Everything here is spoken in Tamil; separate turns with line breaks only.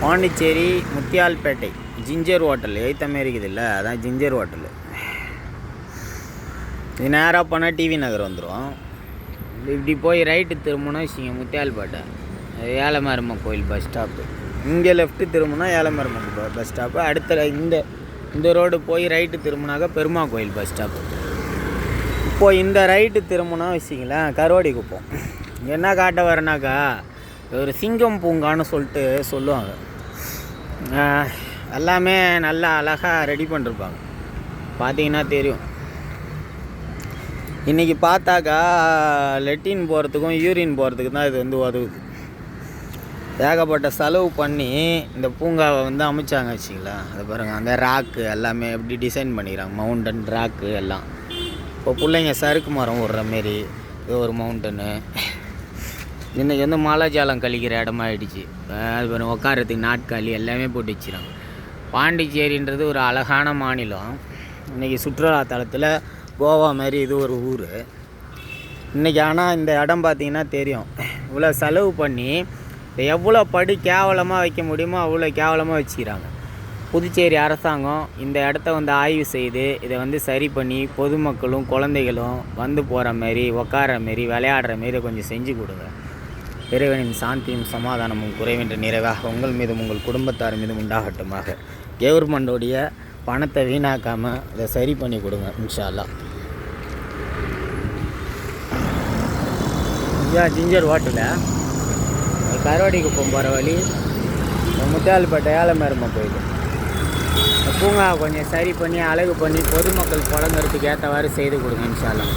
பாண்டிச்சேரி முத்தியால்பேட்டை ஜிஞ்சர் ஹோட்டல் எய்த்த மாரி இருக்குது இல்லை, அதான் ஜிஞ்சர் ஹோட்டலு. இது நேராக போனால் டிவி நகர் வந்துடும். இப்படி போய் ரைட்டு திரும்பினா வச்சுங்க முத்தியால்பேட்டை ஏலமரம்ம கோயில் பஸ் ஸ்டாப்பு. இங்கே லெஃப்ட்டு திரும்பினா ஏலமரம்ம பஸ் ஸ்டாப்பு. அடுத்த இந்த ரோடு போய் ரைட்டு திரும்பினாக்கா பெருமா கோயில் பஸ் ஸ்டாப்பு. இப்போது இந்த ரைட்டு திரும்பினா வச்சிங்களேன் கருவாடி குப்பம். என்ன காட்ட வரேனாக்கா ஒரு சிங்கம் பூங்கான்னு சொல்லிட்டு சொல்லுவாங்க. எல்லாமே நல்லா அழகாக ரெடி பண்ணிருப்பாங்க, பார்த்தீங்கன்னா தெரியும். இன்றைக்கி பார்த்தாக்கா லெட்டின் போகிறதுக்கும் யூரின் போகிறதுக்கு தான் இது வந்து உதவுது. ஏகப்பட்ட செலவு பண்ணி இந்த பூங்காவை வந்து அமைச்சாங்க வச்சிங்களேன். அதை பாருங்கள், அந்த ராக்கு எல்லாமே எப்படி டிசைன் பண்ணிக்கிறாங்க, மவுண்டன் ராக்கு எல்லாம். இப்போ பிள்ளைங்க சறுக்கு மரம் விடுற மாரி இது ஒரு மவுண்டனு. இன்றைக்கி வந்து மலை ஜலம் கழிக்கிற இடமாயிடுச்சு. அது பாருங்கள், உட்காரத்துக்கு நாட்காலி எல்லாமே போட்டு வச்சுறாங்க. பாண்டிச்சேரின்றது ஒரு அழகான மாநிலம். இன்றைக்கி சுற்றுலாத்தலத்தில் கோவா மாதிரி இது ஒரு ஊர் இன்றைக்கி. ஆனால் இந்த இடம் பார்த்திங்கன்னா தெரியும், இவ்வளோ செலவு பண்ணி இதை எவ்வளோ கேவலமாக வைக்க முடியுமோ அவ்வளோ கேவலமாக வச்சுக்கிறாங்க. புதுச்சேரி அரசாங்கம் இந்த இடத்த வந்து ஆய்வு செய்து இதை வந்து சரி பண்ணி பொதுமக்களும் குழந்தைகளும் வந்து போகிற மாரி உட்கார மாரி விளையாடுற மாரி கொஞ்சம் செஞ்சு கொடுங்க. இறைவனின் சாந்தியும் சமாதானமும் குறைவின்ற நிறைவாக உங்கள் மீதும் உங்கள் குடும்பத்தார் மீதும் உண்டாகட்டுமாக. கவர்மெண்டோடைய பணத்தை வீணாக்காமல் இதை சரி பண்ணி கொடுங்க இன்ஷா அல்லாஹ். இதுதான் ஜிஞ்சர் ஹோட்டலில் கருவாடி குப்பம் போகிற வழி முத்தியால்பேட்டை ஏலமரம்ம கோயில். பூங்கா கொஞ்சம் சரி பண்ணி அழகு பண்ணி பொதுமக்கள் புழங்குறதுக்கு ஏற்றவாறு செய்து கொடுங்க இன்ஷா அல்லாஹ்.